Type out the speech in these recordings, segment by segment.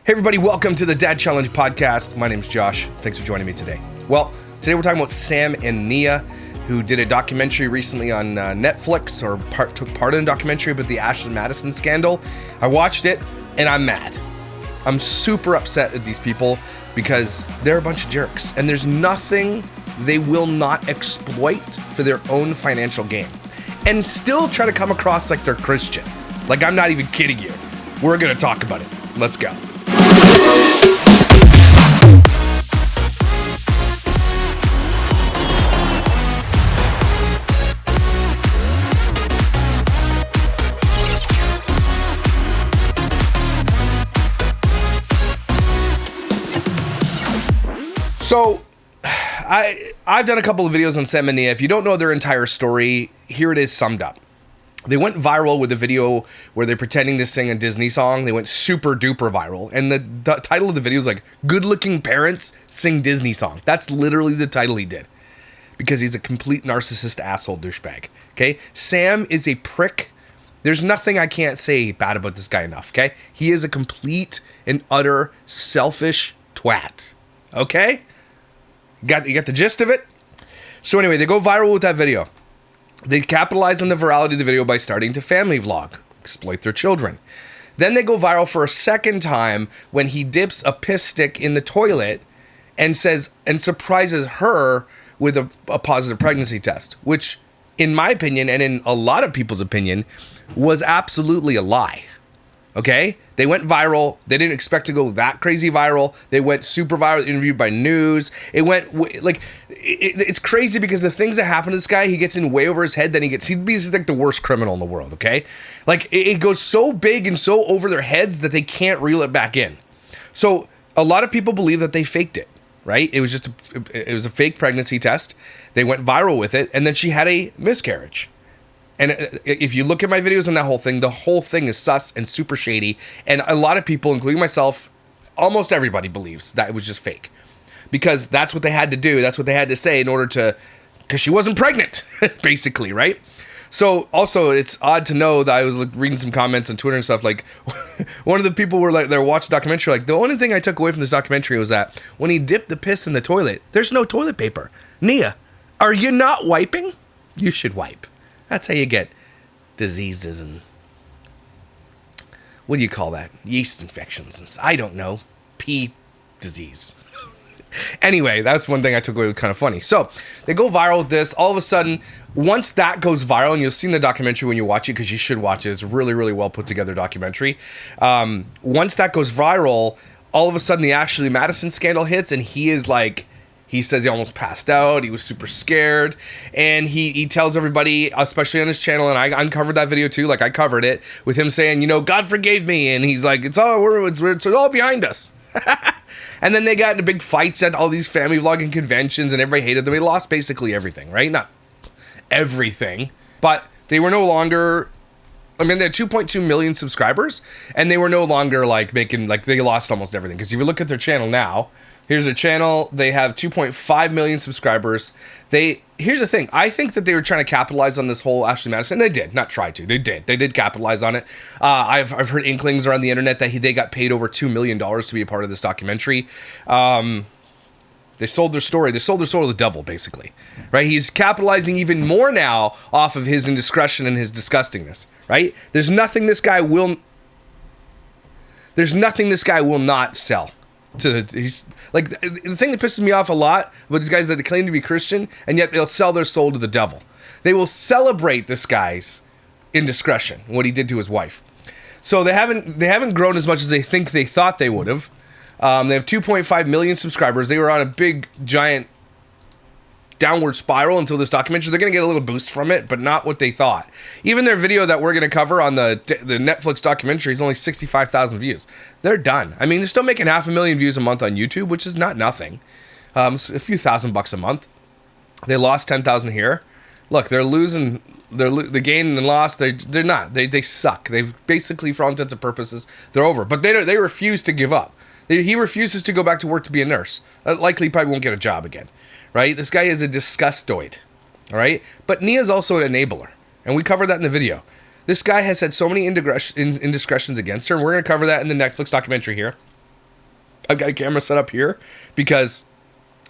Hey everybody, welcome to the Dad Challenge podcast. My name's Josh. Thanks for joining me today. Well, today we're talking about Samandnia, who did a documentary recently on Netflix, or took part in a documentary about the Ashley Madison scandal. I watched it and I'm mad. I'm super upset at these people because they're a bunch of jerks and there's nothing they will not exploit for their own financial gain and still try to come across like they're Christian. Like, I'm not even kidding you. We're going to talk about it. Let's go. So, I've done a couple of videos on samandnia. If you don't know their entire story, here it is summed up. They went viral with a video where they're pretending to sing a Disney song. They went super duper viral. And the title of the video is like, "Good Looking Parents Sing Disney Song." That's literally the title he did. Because he's a complete narcissist asshole douchebag. Okay? Sam is a prick. There's nothing I can't say bad about this guy enough. Okay? He is a complete and utter selfish twat. Okay? You got the gist of it? So anyway, they go viral with that video. They capitalize on the virality of the video by starting to family vlog, exploit their children. Then they go viral for a second time when he dips a piss stick in the toilet and surprises her with a positive pregnancy test, which in my opinion, and in a lot of people's opinion, was absolutely a lie. Okay? They went viral. They didn't expect to go that crazy viral. They went super viral, interviewed by news. It went it's crazy because the things that happen to this guy, he gets in way over his head. Then he's like the worst criminal in the world. Okay, like it goes so big and so over their heads that they can't reel it back in. So a lot of people believe that they faked it. Right? It was a fake pregnancy test. They went viral with it, and then she had a miscarriage. And if you look at my videos on that whole thing, the whole thing is sus and super shady. And a lot of people, including myself, almost everybody believes that it was just fake. Because that's what they had to do. That's what they had to say in order to... Because she wasn't pregnant, basically, right? So, also, it's odd to know that I was reading some comments on Twitter and stuff. Like, one of the people were like, they were watching the documentary. Like, the only thing I took away from this documentary was that when he dipped the piss in the toilet, there's no toilet paper. Nia, are you not wiping? You should wipe. That's how you get diseases and, what do you call that? Yeast infections. And I don't know. Pee disease. Anyway, that's one thing I took away was kind of funny. So, they go viral with this. All of a sudden, once that goes viral, and you'll see in the documentary when you watch it, because you should watch it. It's a really, really well put together documentary. Once that goes viral, all of a sudden the Ashley Madison scandal hits, and he is like... He says he almost passed out. He was super scared. And he tells everybody, especially on his channel, and I uncovered that video too, like I covered it, with him saying, God forgave me. And he's like, it's all behind us. And then they got into big fights at all these family vlogging conventions, and everybody hated them. They lost basically everything, right? Not everything, but they were no longer... I mean, they had 2.2 million subscribers, and they were no longer they lost almost everything. Because if you look at their channel now... Here's their channel. They have 2.5 million subscribers. Here's the thing. I think that they were trying to capitalize on this whole Ashley Madison. They did. Not try to. They did. They did capitalize on it. I've heard inklings around the internet that they got paid over $2 million to be a part of this documentary. They sold their story. They sold their soul to the devil, basically. Right? He's capitalizing even more now off of his indiscretion and his disgustingness. Right? There's nothing this guy will not sell. He's like, the thing that pisses me off a lot about these guys that they claim to be Christian, and yet they'll sell their soul to the devil. They will celebrate this guy's indiscretion, what he did to his wife. So they haven't grown as much as they think they thought they would have. They have 2.5 million subscribers. They were on a big giant downward spiral until this documentary. They're going to get a little boost from it, but not what they thought. Even their video that we're going to cover on the Netflix documentary is only 65,000 views. They're done. I mean, they're still making 500,000 views a month on YouTube, which is not nothing. It's a few $1,000 a month. They lost 10,000 here. Look, they're losing. The gain and loss. They're not. They suck. They've basically, for all intents and purposes, they're over. But they refuse to give up. He refuses to go back to work to be a nurse. Likely, probably won't get a job again. Right? This guy is a disgustoid. All right? But Nia's also an enabler. And we covered that in the video. This guy has had so many indiscretions against her, and we're going to cover that in the Netflix documentary here. I've got a camera set up here because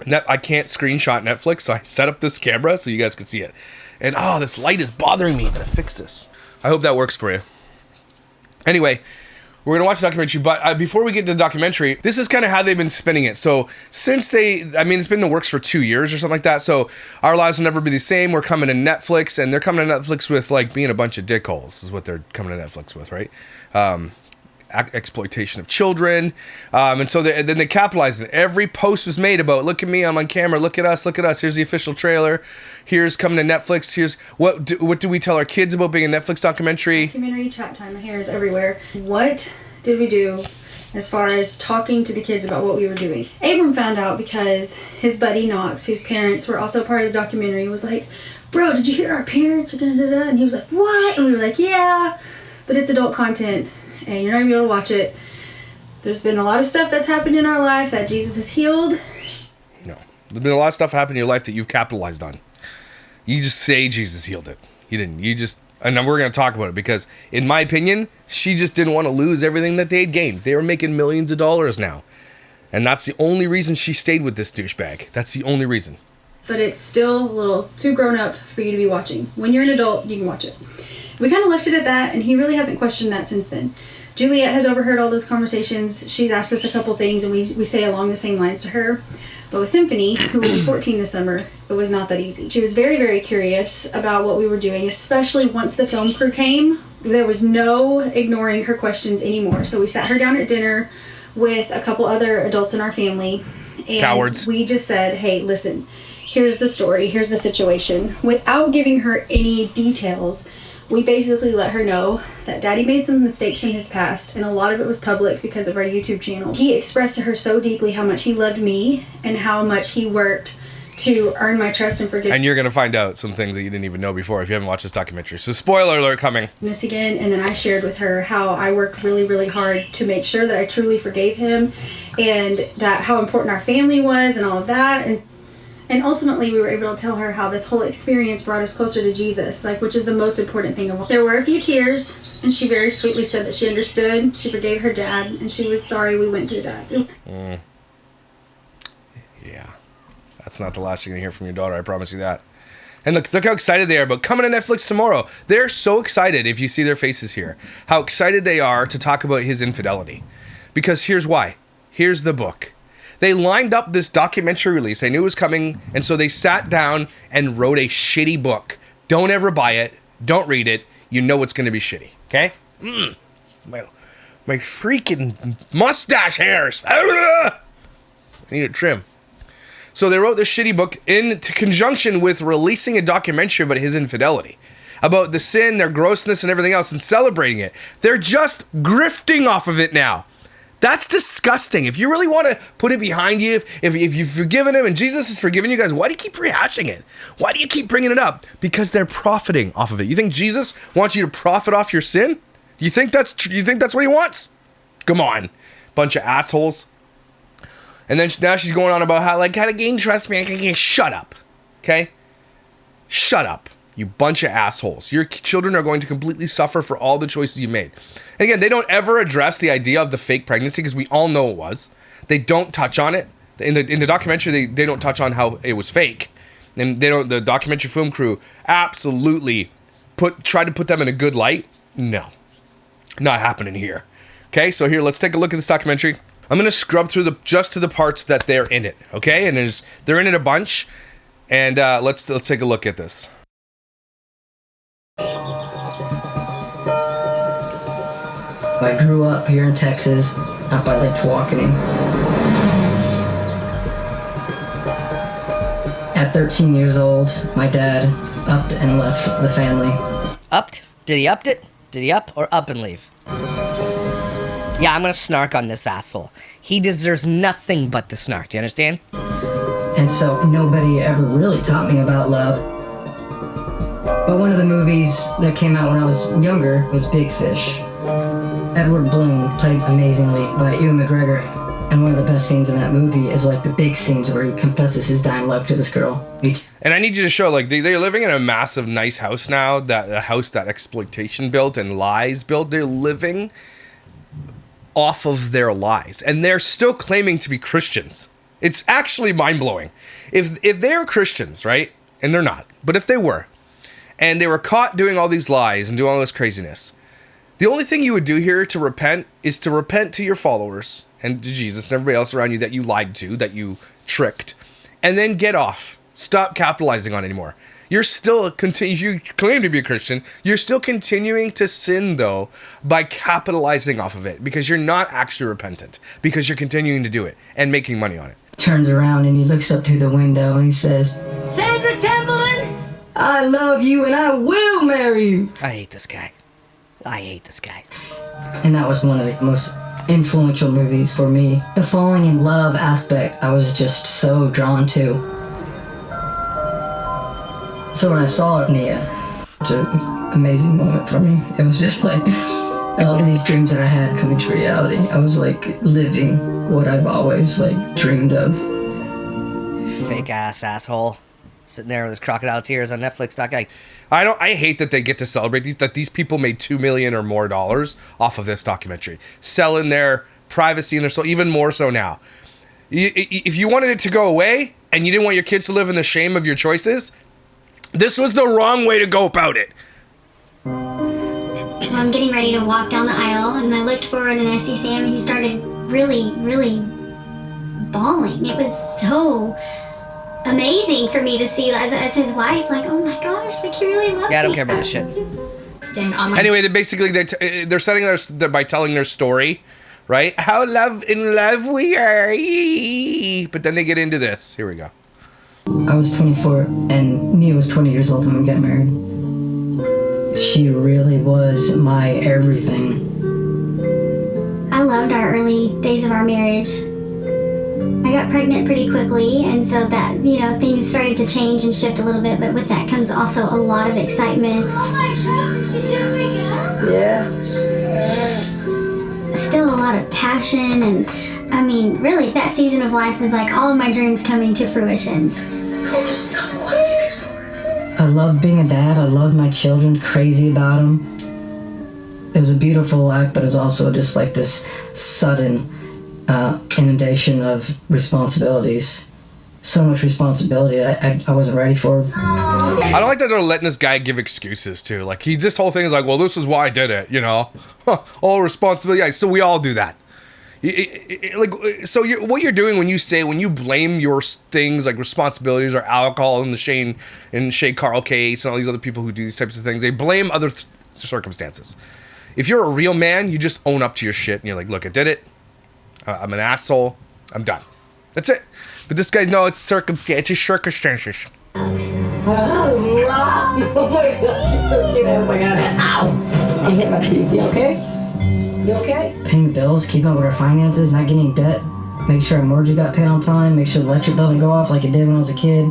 I can't screenshot Netflix, so I set up this camera so you guys can see it. And this light is bothering me. I gotta fix this. I hope that works for you. Anyway, we're going to watch the documentary, but before we get to the documentary, this is kind of how they've been spinning it. So since it's been in the works for 2 years or something like that. So Our Lives Will Never Be the Same. We're coming to Netflix, and they're coming to Netflix with like being a bunch of dickholes is what they're coming to Netflix with, right? Exploitation of children. And so then they capitalized it. Every post was made about, look at me, I'm on camera, look at us, here's the official trailer, here's coming to Netflix, here's what do we tell our kids about being a Netflix documentary? Documentary chat time, my hair is everywhere. What did we do as far as talking to the kids about what we were doing? Abram found out because his buddy Knox, whose parents were also part of the documentary, was like, bro, did you hear our parents are gonna do that? And he was like, what? And we were like, yeah, but it's adult content and you're not gonna be able to watch it. There's been a lot of stuff that's happened in our life that Jesus has healed. No. There's been a lot of stuff happened in your life that you've capitalized on. You just say Jesus healed it. You didn't. And we're going to talk about it because, in my opinion, she just didn't want to lose everything that they had gained. They were making millions of dollars now. And that's the only reason she stayed with this douchebag. That's the only reason. But it's still a little too grown up for you to be watching. When you're an adult, you can watch it. We kind of left it at that, and he really hasn't questioned that since then. Juliet has overheard all those conversations. She's asked us a couple things, and we say along the same lines to her. But with Symphony, who will be 14 this summer, it was not that easy. She was very, very curious about what we were doing, especially once the film crew came. There was no ignoring her questions anymore. So we sat her down at dinner with a couple other adults in our family. And cowards. We just said, hey, listen, here's the story, here's the situation. Without giving her any details, we basically let her know that Daddy made some mistakes in his past, and a lot of it was public because of our YouTube channel. He expressed to her so deeply how much he loved me and how much he worked to earn my trust and forgiveness. And you're going to find out some things that you didn't even know before if you haven't watched this documentary. So spoiler alert coming. Again, and then I shared with her how I worked really, really hard to make sure that I truly forgave him and that how important our family was and all of that. And ultimately, we were able to tell her how this whole experience brought us closer to Jesus, which is the most important thing of all. There were a few tears, and she very sweetly said that she understood, she forgave her dad, and she was sorry we went through that. Yeah. That's not the last you're going to hear from your daughter, I promise you that. And look how excited they are about coming to Netflix tomorrow. They're so excited, if you see their faces here, how excited they are to talk about his infidelity. Because here's why. Here's the book. They lined up this documentary release. They knew it was coming, and so they sat down and wrote a shitty book. Don't ever buy it. Don't read it. You know it's going to be shitty. Okay? My freaking mustache hairs. I need a trim. So they wrote this shitty book in conjunction with releasing a documentary about his infidelity, about the sin, their grossness, and everything else, and celebrating it. They're just grifting off of it now. That's disgusting. If you really want to put it behind you, if you've forgiven him and Jesus has forgiven you guys, why do you keep rehashing it? Why do you keep bringing it up? Because they're profiting off of it. You think Jesus wants you to profit off your sin? You think that's what he wants? Come on, bunch of assholes. And then now she's going on about how to gain trust, man. Shut up, okay? Shut up, you bunch of assholes. Your children are going to completely suffer for all the choices you made. And again, they don't ever address the idea of the fake pregnancy because we all know it was. They don't touch on it. In the documentary, they don't touch on how it was fake. And the documentary film crew absolutely tried to put them in a good light. No. Not happening here. Okay, so here, let's take a look at this documentary. I'm going to scrub through just to the parts that they're in it, okay? And they're in it a bunch. And let's take a look at this. I grew up here in Texas, up by Lake Tawakoni. At 13 years old, my dad upped and left the family. Upped? Did he upped it? Did he up or up and leave? Yeah, I'm gonna snark on this asshole. He deserves nothing but the snark, do you understand? And so nobody ever really taught me about love. But one of the movies that came out when I was younger was Big Fish. Edward Bloom played amazingly by Ewan McGregor, and one of the best scenes in that movie is the big scenes where he confesses his dying love to this girl. And I need you to show, they're living in a massive, nice house now, a house that exploitation built and lies built. They're living off of their lies, and they're still claiming to be Christians. It's actually mind-blowing. If they're Christians, right, and they're not, but if they were, and they were caught doing all these lies and doing all this craziness, the only thing you would do here to repent is to repent to your followers and to Jesus and everybody else around you that you lied to, that you tricked, and then get off. Stop capitalizing on it anymore. You're still you claim to be a Christian. You're still continuing to sin, though, by capitalizing off of it, because you're not actually repentant, because you're continuing to do it and making money on it. Turns around and he looks up to the window and he says, Sandra Templeton, I love you and I will marry you. I hate this guy. I hate this guy. And that was one of the most influential movies for me. The falling in love aspect I was just so drawn to. So when I saw Nia, it was an amazing moment for me. It was just like all of these dreams that I had coming to reality. I was like living what I've always like dreamed of. Fake ass asshole. Sitting there with his crocodile tears on Netflix. That guy. I hate that they get to celebrate these people made $2 million or more off of this documentary, selling their privacy and their soul, even more so now. If you wanted it to go away and you didn't want your kids to live in the shame of your choices, this was the wrong way to go about it. I'm getting ready to walk down the aisle, and I looked forward and I see Sam, and he started really, really bawling. It was so amazing for me to see as his wife, like, oh my gosh, like, he really loves me. Yeah, I don't care about this shit. Anyway, they're setting by telling their story, right? How in love we are. But then they get into this. Here we go. I was 24 and Nia was 20 years old when we got married. She really was my everything. I loved our early days of our marriage. I got pregnant pretty quickly, and so that, things started to change and shift a little bit, but with that comes also a lot of excitement. Oh my gosh, did she just wake up? Yeah. Still a lot of passion, and I mean, really, that season of life was like all of my dreams coming to fruition. I love being a dad. I love my children, crazy about them. It was a beautiful act, but it was also just like this sudden inundation of responsibilities. So much responsibility I wasn't ready for. I don't like that they're letting this guy give excuses too. Like this whole thing is like, well, this is why I did it, all responsibility. Yeah, so we all do that. What you're doing when you blame your things like responsibilities or alcohol in the Shay Carl case and all these other people who do these types of things, they blame other circumstances. If you're a real man, you just own up to your shit and you're like, look, I did it. I'm an asshole. I'm done. That's it. But this guy, no, it's circumstances. Oh my gosh, you're so cute. Oh my god. Ow! I hit my teeth. You okay? You okay? Paying bills, keeping up with our finances, not getting in debt. Make sure our mortgage got paid on time. Make sure the electric bill didn't go off like it did when I was a kid.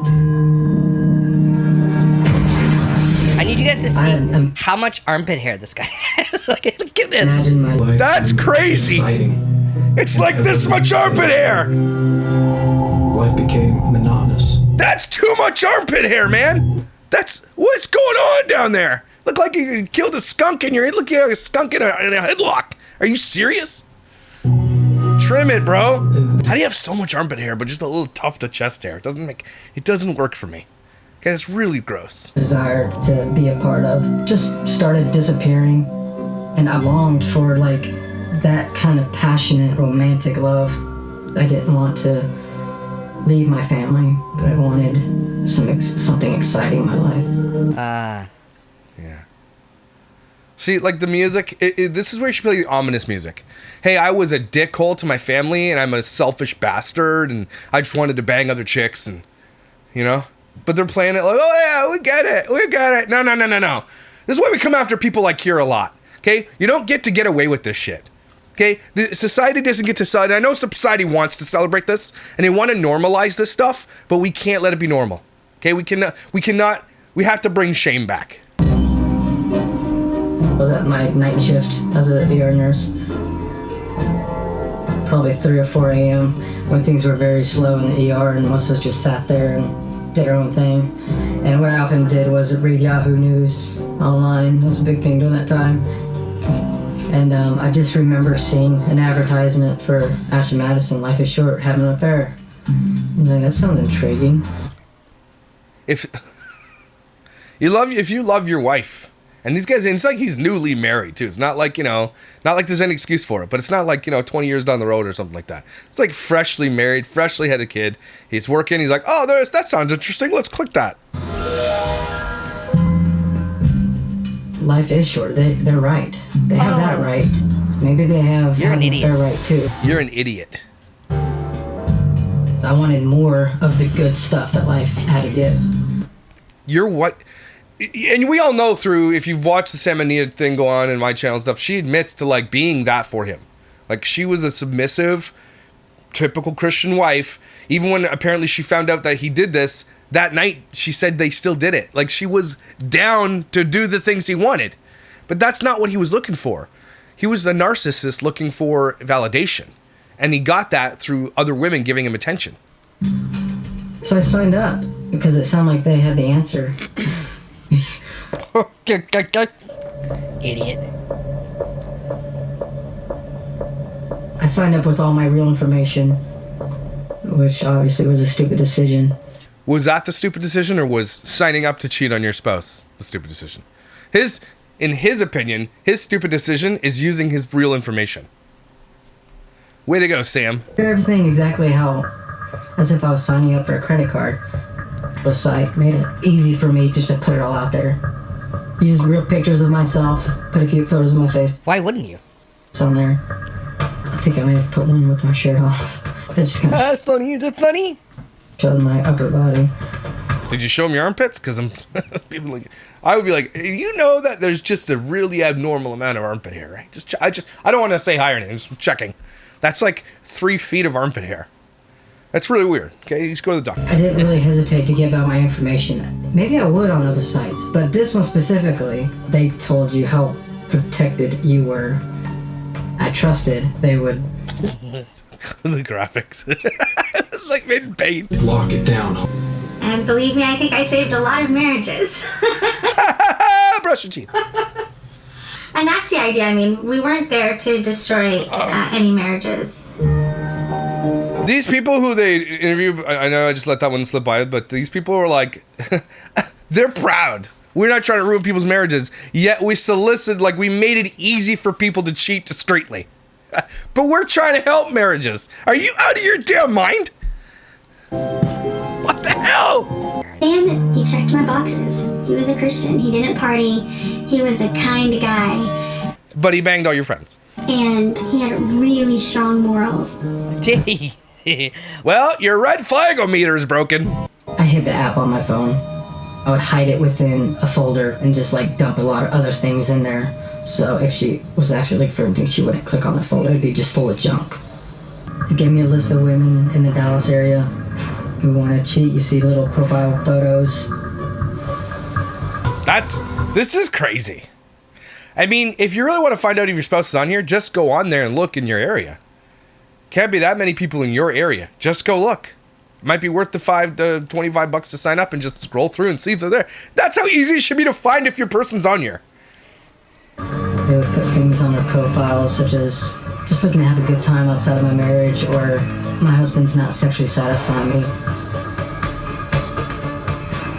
I need you guys to see how much armpit hair this guy has. Like, look at this. Imagine my life. That's crazy. It's like this much armpit hair. Life became monotonous. That's too much armpit hair, man. That's what's going on down there. Look like you killed a skunk in your head. Look, you have a skunk in a headlock. Are you serious? Trim it, bro. How do you have so much armpit hair but just a little tuft of chest hair? It doesn't work for me. Okay, it's really gross. Desire to be a part of just started disappearing, and I longed for like that kind of passionate romantic love. I didn't want to leave my family, but I wanted something exciting in my life. Yeah. See, like the music, this is where you should play the ominous music. Hey, I was a dickhole to my family, and I'm a selfish bastard, and I just wanted to bang other chicks, and But they're playing it like, oh yeah, we get it. No. This is why we come after people like Kira a lot. Okay, you don't get away with this shit. Okay, the society doesn't get to celebrate. I know society wants to celebrate this, and they want to normalize this stuff, but we can't let it be normal. Okay, we cannot. We have to bring shame back. I was at my night shift as a ER nurse. Probably 3 or 4 a.m. when things were very slow in the ER, and most of us just sat there and did our own thing. And what I often did was read Yahoo News online. That was a big thing during that time. And I just remember seeing an advertisement for Ashley Madison, Life is Short, having an affair. I'm like, that sounds intriguing. If you love your wife, and these guys, and it's like he's newly married too. It's not like, not like there's any excuse for it, but it's not like, 20 years down the road or something like that. It's like freshly married, freshly had a kid. He's working. He's like, oh, that sounds interesting. Let's click that. Life is short. They're right. They have that right. Maybe they have You're an idiot. They're right too. You're an idiot. I wanted more of the good stuff that life had to give. You're what? And we all know through, if you've watched the samandnia thing go on in my channel and stuff, she admits to like being that for him. Like she was a submissive, typical Christian wife. Even when apparently she found out that he did this, that night she said they still did it. Like she was down to do the things he wanted. But that's not what he was looking for. He was a narcissist looking for validation. And he got that through other women giving him attention. So I signed up because it sounded like they had the answer. Idiot. I signed up with all my real information, which obviously was a stupid decision. Was that the stupid decision, or was signing up to cheat on your spouse the stupid decision? In his opinion, his stupid decision is using his real information. Way to go, Sam. Everything exactly as if I was signing up for a credit card. The site made it easy for me just to put it all out there. Used real pictures of myself, put a few photos of my face Why wouldn't you? on there. I think I may have put one with my shirt off. That just kind of That's funny. Is it funny? showed my upper body. Did you show him your armpits? Because I would be like, you know that there's just a really abnormal amount of armpit hair, right? I don't want to say higher or anything. Just checking. That's like 3 feet of armpit hair. That's really weird. Okay, you just go to the doctor. I didn't really hesitate to give out my information. Maybe I would on other sites, but this one specifically, they told you how protected you were. I trusted they would. The graphics. It's like made in paint. Lock it down. And believe me, I think I saved a lot of marriages. Brush your teeth. And that's the idea. I mean, we weren't there to destroy any marriages. These people who they interview, I know I just let that one slip by, but these people are like, they're proud. We're not trying to ruin people's marriages, yet we solicit, like we made it easy for people to cheat discreetly. But we're trying to help marriages. Are you out of your damn mind? What the hell? And he checked my boxes. He was a Christian. He didn't party. He was a kind guy. But he banged all your friends. And he had really strong morals. Did he? Well, your red flag-o-meter is broken. I hid the app on my phone. I would hide it within a folder and just like dump a lot of other things in there. So if she was actually looking for anything, she wouldn't click on the folder. It'd be just full of junk. It gave me a list of women in the Dallas area who want to cheat. You see little profile photos. This is crazy. I mean, if you really want to find out if your spouse is on here, just go on there and look in your area. Can't be that many people in your area. Just go look. It might be worth the $5 to $25 to sign up and just scroll through and see if they're there. That's how easy it should be to find if your person's on here. They would put things on their profiles such as just looking to have a good time outside of my marriage, or my husband's not sexually satisfying me.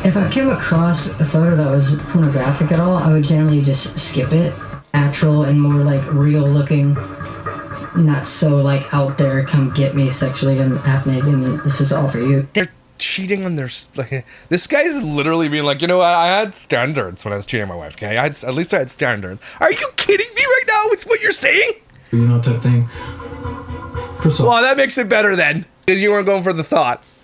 If I came across a photo that was pornographic at all, I would generally just skip it. Natural and more like real looking, not so like out there, come get me sexually and half naked and this is all for you. They're cheating on their... This guy's literally being like, you know what? I had standards when I was cheating on my wife, okay? At least I had standards. Are you kidding me right now with what you're saying? You know, type thing. First of all, Well, that makes it better then, because you weren't going for the thoughts.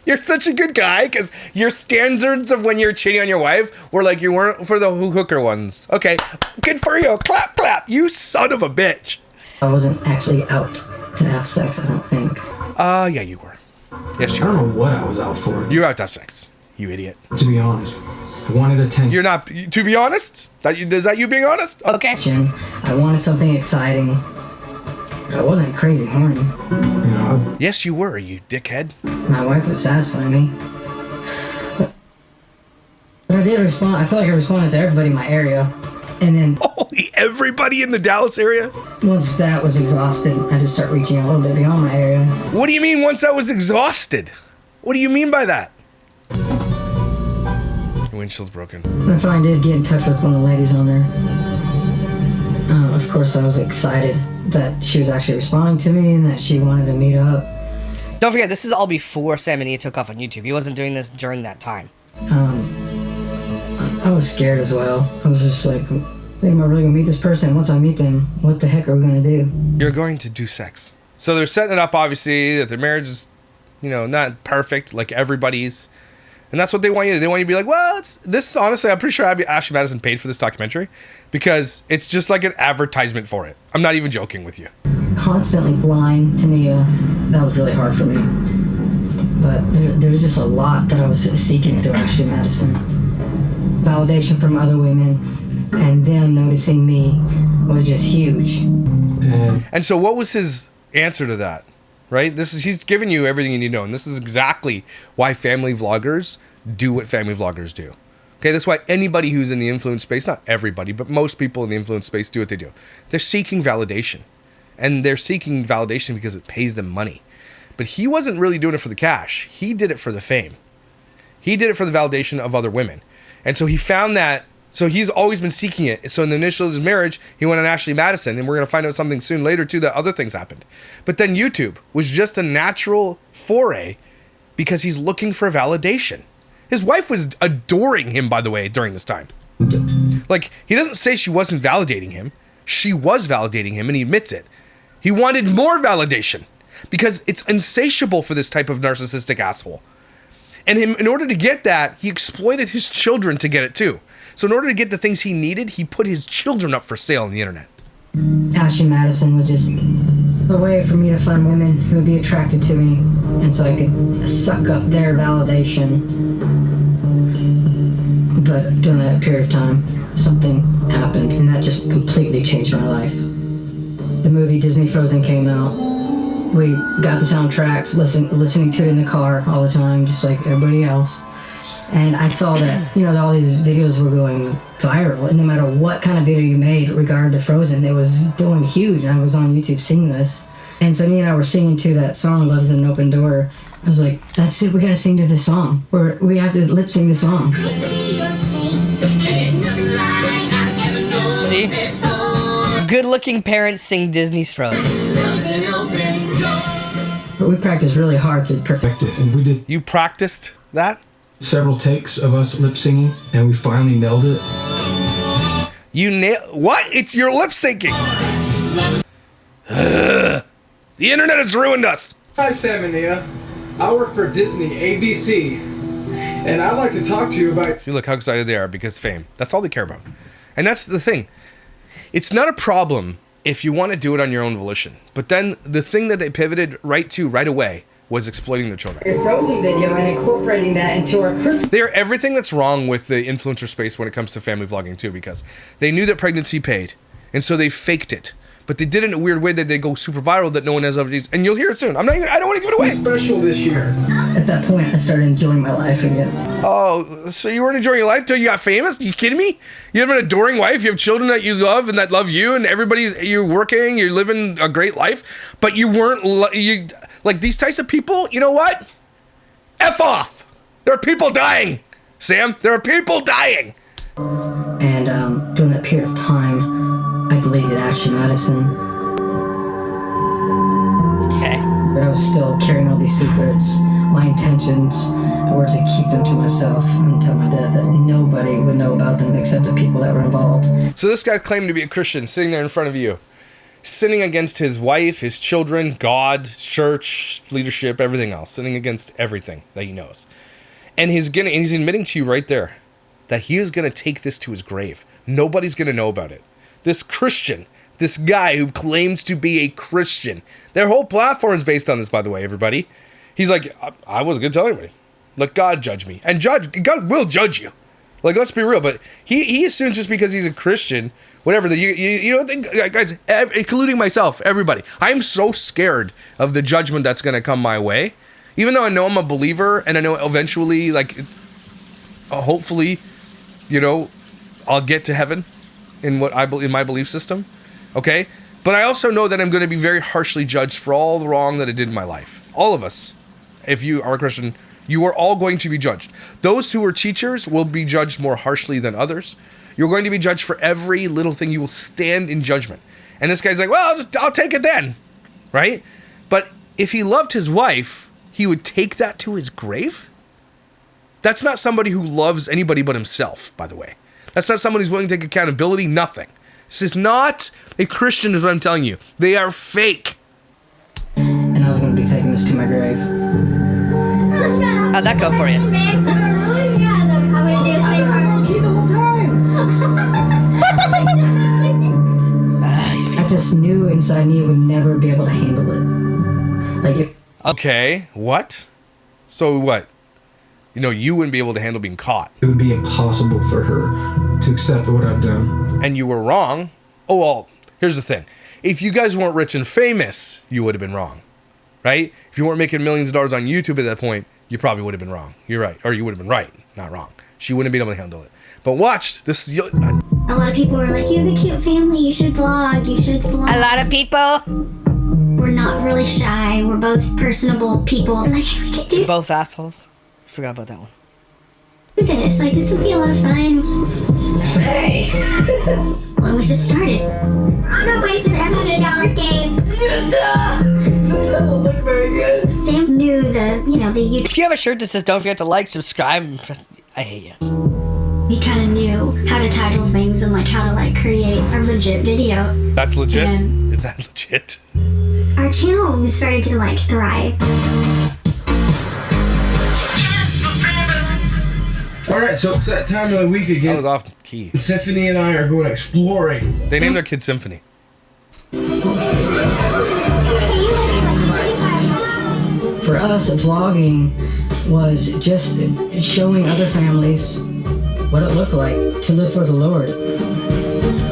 You're such a good guy, because your standards of when you're cheating on your wife were like you weren't for the hooker ones. Okay, good for you. Clap, clap. You son of a bitch. I wasn't actually out to have sex, I don't think. Yeah, you were. Yes, I you don't were. know what I was out for. You're out to have sex, you idiot. To be honest, I wanted attention. You're not, to be honest? Is that you being honest? Okay. I wanted something exciting. I wasn't crazy horny. You know, Yes, you were, you dickhead. My wife would satisfy me. But I did respond. I feel like I responded to everybody in my area. And then Oh, Everybody in the Dallas area? Once that was exhausted, I just start reaching a little bit beyond my area. What do you mean once that was exhausted? What do you mean by that? The windshield's broken. I finally did get in touch with one of the ladies on there. Of course, I was excited that she was actually responding to me and that she wanted to meet up. Don't forget, this is all before Samandnia took off on YouTube. He wasn't doing this during that time. I was scared as well. I was just like, am I really gonna meet this person? Once I meet them, what the heck are we gonna do? You're going to do sex. So they're setting it up, obviously, that their marriage is, not perfect like everybody's. And that's what they want you to do. They want you to be like, well, this is honestly, I'm pretty sure Ashley Madison paid for this documentary because it's just like an advertisement for it. I'm not even joking with you. Constantly lying to Nia, that was really hard for me. But there was just a lot that I was seeking through Ashley Madison. Validation from other women and them noticing me was just huge. And so what was his answer to that? Right? He's giving you everything you need to know. And this is exactly why family vloggers do what family vloggers do. Okay, that's why anybody who's in the influence space, not everybody, but most people in the influence space do what they do. They're seeking validation. And they're seeking validation because it pays them money. But he wasn't really doing it for the cash. He did it for the fame. He did it for the validation of other women. And so he found that, so he's always been seeking it. So in the initial of his marriage, he went on Ashley Madison, and we're going to find out something soon later too, that other things happened. But then YouTube was just a natural foray because he's looking for validation. His wife was adoring him, by the way, during this time. Like, he doesn't say she wasn't validating him. She was validating him, and he admits it. He wanted more validation because it's insatiable for this type of narcissistic asshole. And in order to get that, he exploited his children to get it too. So in order to get the things he needed, he put his children up for sale on the internet. Ashley Madison was just a way for me to find women who would be attracted to me, and so I could suck up their validation. But during that period of time, something happened, and that just completely changed my life. The movie Disney Frozen came out. We got the soundtracks, listening to it in the car all the time, just like everybody else. And I saw that, all these videos were going viral. And no matter what kind of video you made regarding to Frozen, it was doing huge. And I was on YouTube singing this. And so Nia and I were singing to that song, Love's an Open Door. I was like, that's it, we gotta sing to this song. We have to lip sync the song. See? Good-looking parents sing Disney's Frozen. But we practiced really hard to perfect it. And we did You practiced that? several takes of us lip singing, and we finally nailed it. What? It's your lip syncing. The internet has ruined us. Hi, Samandnia. I work for Disney ABC, and I'd like to talk to you about... See, look how excited they are because fame. That's all they care about. And that's the thing. It's not a problem if you want to do it on your own volition. But then the thing that they pivoted right away was exploiting their children. a Frozen video and incorporating that into our Christmas. They're everything that's wrong with the influencer space when it comes to family vlogging too, because they knew that pregnancy paid, and so they faked it. But they did it in a weird way that they go super viral that no one has ever used, and you'll hear it soon. I don't want to give it away. special this year. At that point, I started enjoying my life again. Oh, so you weren't enjoying your life till you got famous? You kidding me? You have an adoring wife, you have children that you love and that love you, and you're working, you're living a great life, but you weren't, like these types of people, you know what? F off. There are people dying, Sam. There are people dying. And during that period of time, I deleted Ashley Madison. Okay. But I was still carrying all these secrets. My intentions were to keep them to myself until my death, that nobody would know about them except the people that were involved. So this guy claimed to be a Christian, sitting there in front of you, sinning against his wife, his children, God, church, leadership, everything else, sinning against everything that he knows. And he's admitting to you right there that he is going to take this to his grave. Nobody's going to know about it. This Christian, this guy who claims to be a Christian, their whole platform is based on this, by the way, everybody. He's like, I wasn't going to tell anybody. Let God judge me. And God will judge you. Like, let's be real. But he assumes just because he's a Christian, whatever, that you don't think, guys, including myself, everybody, I'm so scared of the judgment that's going to come my way. Even though I know I'm a believer and I know eventually, like, hopefully, I'll get to heaven. in my belief system, okay? But I also know that I'm going to be very harshly judged for all the wrong that I did in my life. All of us, if you are a Christian, you are all going to be judged. Those who are teachers will be judged more harshly than others. You're going to be judged for every little thing. You will stand in judgment. And this guy's like, well, I'll take it then, right? But if he loved his wife, he would take that to his grave? That's not somebody who loves anybody but himself, by the way. That's not someone who's willing to take accountability, nothing. This is not a Christian, is what I'm telling you. They are fake. And I was going to be taking this to my grave. How'd that go for you? I just knew inside me would never be able to handle it. Like, if Okay, what? So what? You know, you wouldn't be able to handle being caught. It would be impossible for her to accept what I've done. And you were wrong. Oh, well, here's the thing. If you guys weren't rich and famous, you would have been wrong, right? If you weren't making millions of dollars on YouTube at that point, you probably would have been wrong. You're right. Or you would have been right, not wrong. She wouldn't have been able to handle it. But watch, this is... A lot of people were like, you have a cute family, you should vlog, you should vlog. A lot of people. We're not really shy, we're both personable people. We're like, hey, we could do Both assholes. Forgot about that one. this, like, this would be a lot of fun. Hey. Well, and we just started. I'm not waiting for the $100 game. It doesn't look very good. Sam knew the YouTube. If you have a shirt that says don't forget to like, subscribe, and press... I hate you. We kind of knew how to title things and like how to like create a legit video. That's legit? And Is that legit? our channel started to like thrive. Alright, so it's that time of the week That again. was off key. Symphony and I are going exploring. They named their kid Symphony. for us, vlogging was just showing other families what it looked like to live for the Lord.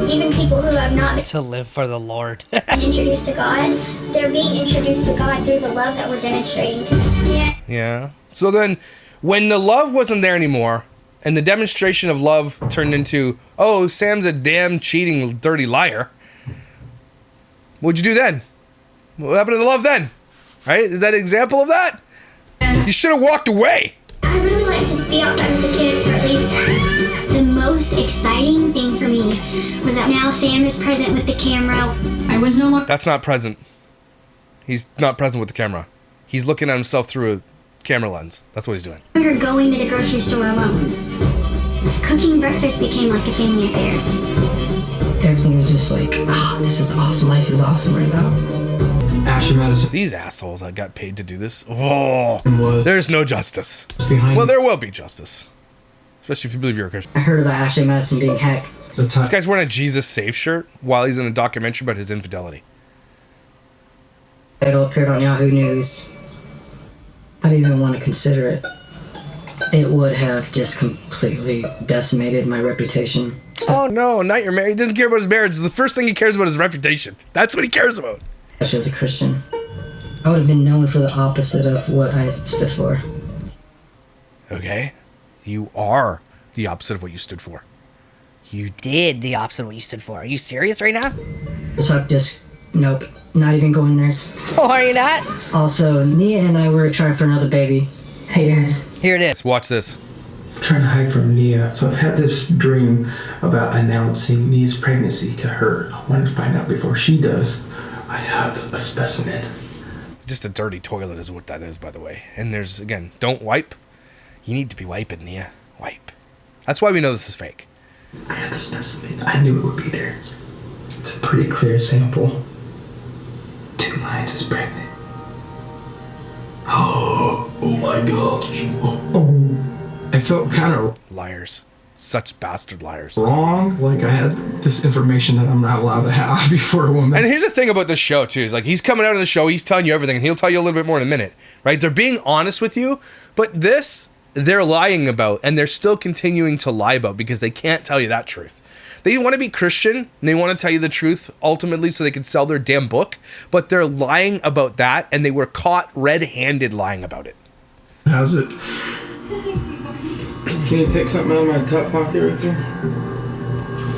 Even people who have not To live for the Lord. been introduced to God, they're being introduced to God through the love that we're demonstrating to them. Yeah. Yeah. So then, when the love wasn't there anymore, and the demonstration of love turned into, oh, Sam's a damn cheating, dirty liar, what'd you do then? What happened to the love then? Right? Is that an example of that? You should have walked away. I really like to be outside with the kids for at least the most exciting thing for me was that now Sam is present with the camera. I was no longer That's not present. He's not present with the camera. He's looking at himself through a camera lens. That's what he's doing. We're going to the grocery store alone. Cooking breakfast became like a family affair. Everything was just like, oh, this is awesome. Life is awesome right now. Ashley Madison These assholes that got paid to do this. Oh, was there's no justice. behind Well, there will be justice. Especially if you believe you're a Christian. I heard about Ashley Madison being hacked. the This time. guy's wearing a Jesus Save shirt while he's in a documentary about his infidelity. It appeared on Yahoo News. I didn't even want to consider it. It would have just completely decimated my reputation. Oh no, not your marriage. He doesn't care about his marriage. The first thing he cares about is reputation. That's what he cares about. Especially as a Christian. I would have been known for the opposite of what I stood for. Okay? You are the opposite of what you stood for. You did the opposite of what you stood for. Are you serious right now? So just, nope, not even going there. Oh, are you not? Also, Nia and I were trying for another baby. Hey guys. Here it is. Let's watch this. Trying to hide from Nia. So I've had this dream about announcing Nia's pregnancy to her. I wanted to find out before she does. I have a specimen. Just a dirty toilet is what that is, by the way. And there's, again, don't wipe. You need to be wiping, Nia. Wipe. That's why we know this is fake. I have a specimen. I knew it would be there. It's a pretty clear sample. 2 lines is pregnant. Oh my gosh. Oh. I felt kind of Liars. Such bastard liars. wrong. Like I had this information that I'm not allowed to have before a woman. And here's the thing about this show, too, is like he's coming out of the show, he's telling you everything, and he'll tell you a little bit more in a minute, right? They're being honest with you, but this, they're lying about, and they're still continuing to lie about because they can't tell you that truth. They want to be Christian, and they want to tell you the truth ultimately so they can sell their damn book, but they're lying about that, and they were caught red-handed lying about it. How's it? Can you take something out of my top pocket right there?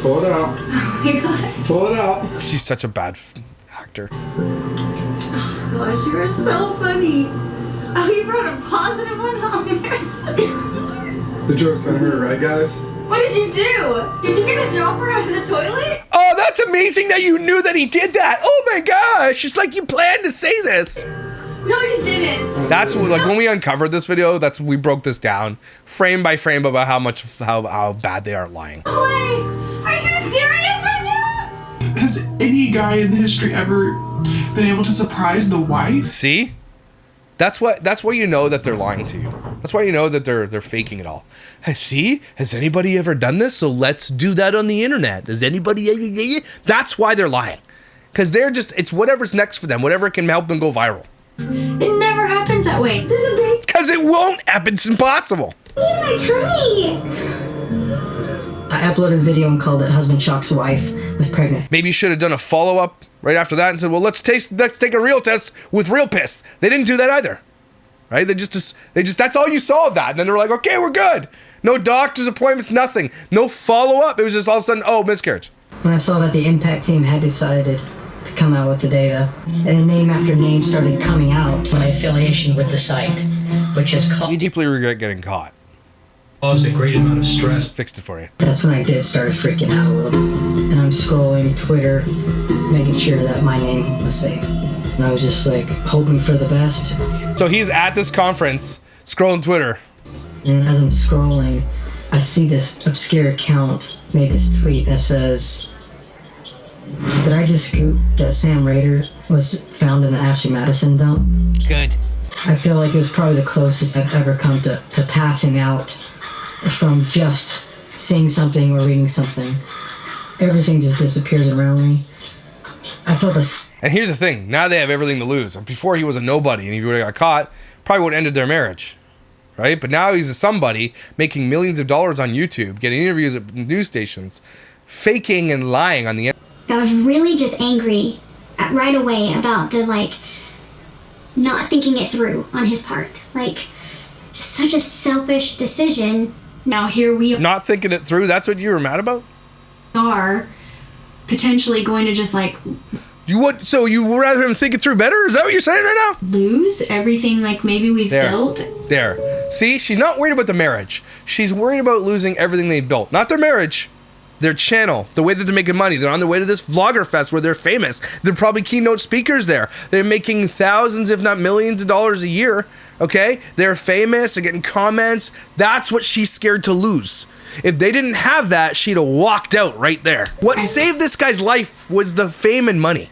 Pull it out. Oh my god. Pull it out. She's such a bad actor. Gosh, you are so funny. Oh, you wrote a positive one on there. The joke's on her, right, guys? What did you do? Did you get a dropper out of the toilet? Oh, that's amazing that you knew that he did that. Oh my gosh. It's like you planned to say this. No, you didn't. That's what, like when we uncovered this video, we broke this down frame by frame about how bad they are lying. Wait, are you serious right now? Has any guy in history ever been able to surprise the wife? See? That's why you know that they're lying to you. That's why you know that they're faking it all. See? Has anybody ever done this? So let's do that on the internet. Does anybody? That's why they're lying. Because it's whatever's next for them, whatever can help them go viral. It never happens that way. There's a big... Because it won't happen. It's impossible. In my tummy. I uploaded a video and called it "Husband Shocks Wife with Pregnant." Maybe you should have done a follow-up right after that and said, well, let's take a real test with real piss. They didn't do that either. Right? They just that's all you saw of that. And then they were like, okay, we're good. No doctor's appointments, nothing. No follow-up. It was just all of a sudden, oh, miscarriage. When I saw that the Impact team had decided to come out with the data, and then name after name started coming out, My affiliation with the site, which has You deeply regret getting caught. caused a great amount of stress. Fixed it for you. that's when I started freaking out a little bit. And I'm scrolling Twitter, making sure that my name was safe. And I was just like hoping for the best. So he's at this conference, scrolling Twitter. And as I'm scrolling, I see this obscure account made this tweet that says, did I just scoop that Sam Rader was found in the Ashley Madison dump? Good. I feel like it was probably the closest I've ever come to passing out from just seeing something or reading something. Everything just disappears around me. I felt And here's the thing. Now they have everything to lose. Before he was a nobody, and if he would have got caught, probably would have ended their marriage. Right? But now he's a somebody making millions of dollars on YouTube, getting interviews at news stations, faking and lying on the internet. I was really just angry right away about the, not thinking it through on his part. Just such a selfish decision. Now here we Not thinking it through, that's what you were mad about? are potentially going to just So you would rather him think it through better? Is that what you're saying right now? lose everything maybe we've built. There. See, she's not worried about the marriage. She's worried about losing everything they've built. Not their marriage. Their channel, the way that they're making money. They're on their way to this vlogger fest where they're famous. They're probably keynote speakers there. They're making thousands, if not millions of dollars a year. Okay? They're famous. They're getting comments. That's what she's scared to lose. If they didn't have that, she'd have walked out right there. What saved this guy's life was the fame and money.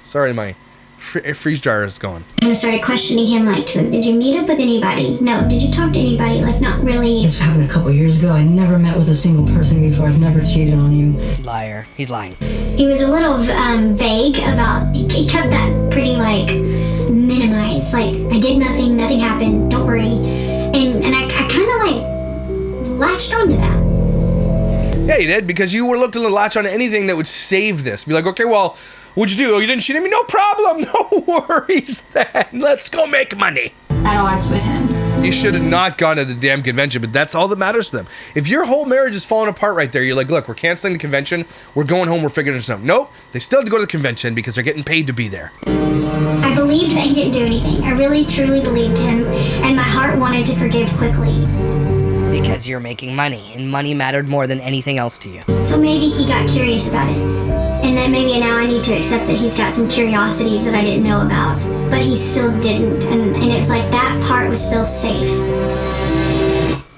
Sorry, my freeze dryer is gone. And I started questioning him, so did you meet up with anybody? No. Did you talk to anybody? Not really. This happened a couple years ago. I never met with a single person before. I've never cheated on you. Liar. He's lying. He was a little vague about, he kept that pretty, minimized. I did nothing happened, don't worry. And I kind of, latched onto that. Yeah, you did, because you were looking to latch on anything that would save this. Be like, okay, well, what'd you do? Oh, you didn't cheat on me? No problem. No worries then. Let's go make money. At odds with him. You should have not gone to the damn convention, but that's all that matters to them. If your whole marriage is falling apart right there, you're like, look, we're canceling the convention. We're going home. We're figuring this out. Nope. They still have to go to the convention because they're getting paid to be there. I believed that he didn't do anything. I really, truly believed him, and my heart wanted to forgive quickly. Because you're making money, and money mattered more than anything else to you. So maybe he got curious about it. And then maybe now I need to accept that he's got some curiosities that I didn't know about. But he still didn't. And it's that part was still safe.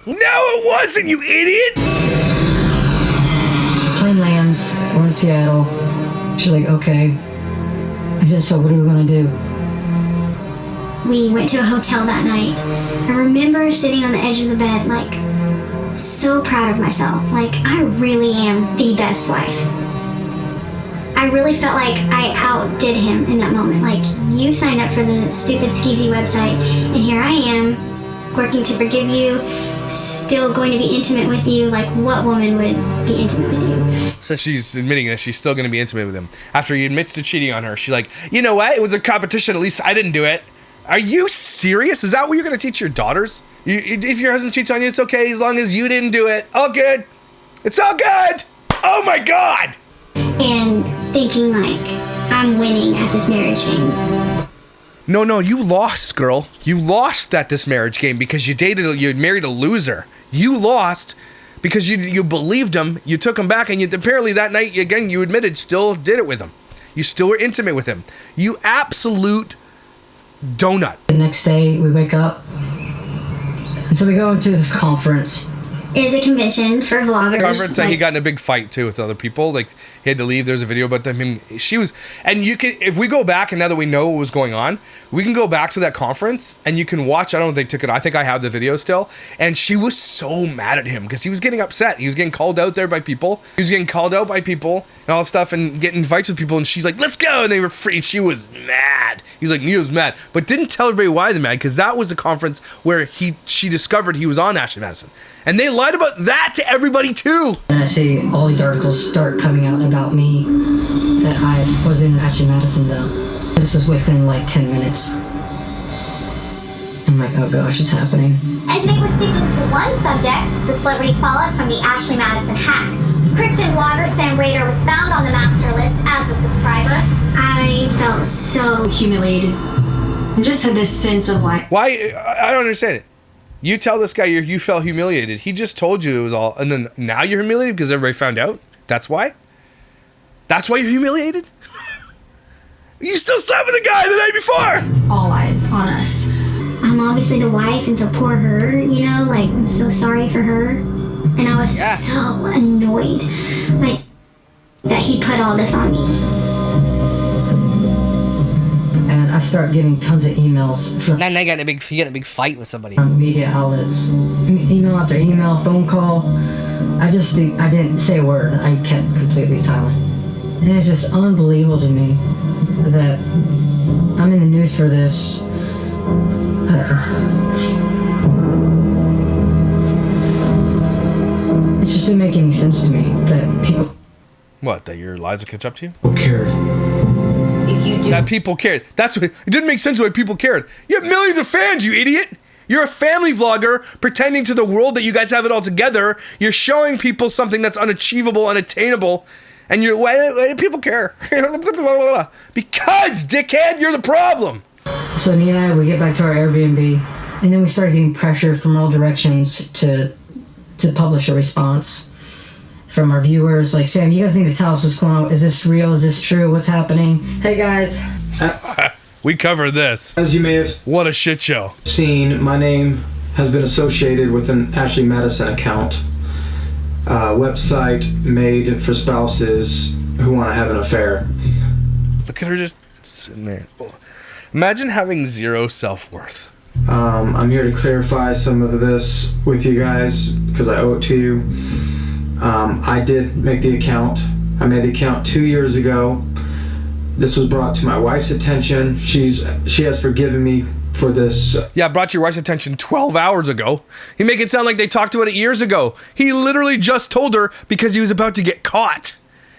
No, it wasn't, you idiot! Plane lands. We're in Seattle. She's like, okay. I just said, what are we gonna do? We went to a hotel that night. I remember sitting on the edge of the bed, so proud of myself. I really am the best wife. I really felt like I outdid him in that moment. You signed up for the stupid skeezy website, and here I am, working to forgive you, still going to be intimate with you. What woman would be intimate with you? So she's admitting that she's still going to be intimate with him. After he admits to cheating on her, she's like, you know what? It was a competition. At least I didn't do it. Are you serious? Is that what you're going to teach your daughters? If your husband cheats on you, it's okay as long as you didn't do it. All good. It's all good. Oh my God! and thinking like I'm winning at this marriage game. No, you lost, girl. You lost at this marriage game because you married a loser. You lost because you believed him, you took him back, and apparently that night, again, you admitted, still did it with him. You still were intimate with him. You absolute donut. The next day, we wake up, and so we go into this conference. It is a convention for vloggers. Conference that he got in a big fight too with other people. Like he had to leave. There's a video about them. She was, and you can, if we go back and now that we know what was going on, we can go back to that conference and you can watch. I don't know if they took it. I think I have the video still. And she was so mad at him because he was getting upset. He was getting called out there by people. He was getting called out by people and all this stuff and getting fights with people. And she's like, "Let's go!" And they were free. And she was mad. He's like, Neo's mad, but didn't tell everybody why they're mad because that was the conference where she discovered he was on Ashley Madison. And they lied about that to everybody too. And I see all these articles start coming out about me, that I was in Ashley Madison though. This is within like 10 minutes. I'm like, oh gosh, it's happening. And today we're sticking to one subject, the celebrity fallout from the Ashley Madison hack. Christian blogger Sam Rader was found on the master list as a subscriber. I felt so humiliated. I just had this sense of like, why? I don't understand it. You tell this guy you felt humiliated. He just told you it was all, and then now you're humiliated because everybody found out? That's why? That's why you're humiliated? You still slept with the guy the night before! all eyes on us. I'm obviously the wife, and so poor her, you know, like, I'm so sorry for her. And I was so annoyed, like, that he put all this on me. And I start getting tons of emails from Then they got he got a big fight with somebody. media outlets. Email after email, phone call. I didn't say a word. I kept completely silent. And it's just unbelievable to me that I'm in the news for this. It just didn't make any sense to me that people... What, that your lies will catch up to you? Who cared? If you do, That people cared. That's what, it didn't make sense why people cared. You have millions of fans, you idiot! You're a family vlogger pretending to the world that you guys have it all together. You're showing people something that's unachievable, unattainable, and why do people care? Because, dickhead, you're the problem! So Nia and I, we get back to our Airbnb, and then we started getting pressure from all directions to publish a response from our viewers. Like, Sam, you guys need to tell us what's going on. Is this real? Is this true? What's happening? Hey, guys. We covered this. As you may have What a shit show. seen, my name has been associated with an Ashley Madison account. Website made for spouses who want to have an affair. Look at her just sitting there. Imagine having zero self-worth. I'm here to clarify some of this with you guys because I owe it to you. I did make the account. I made the account 2 years ago. This was brought to my wife's attention. She has forgiven me for this. Yeah, brought your wife's attention 12 hours ago. You make it sound like they talked about it years ago. He literally just told her because he was about to get caught.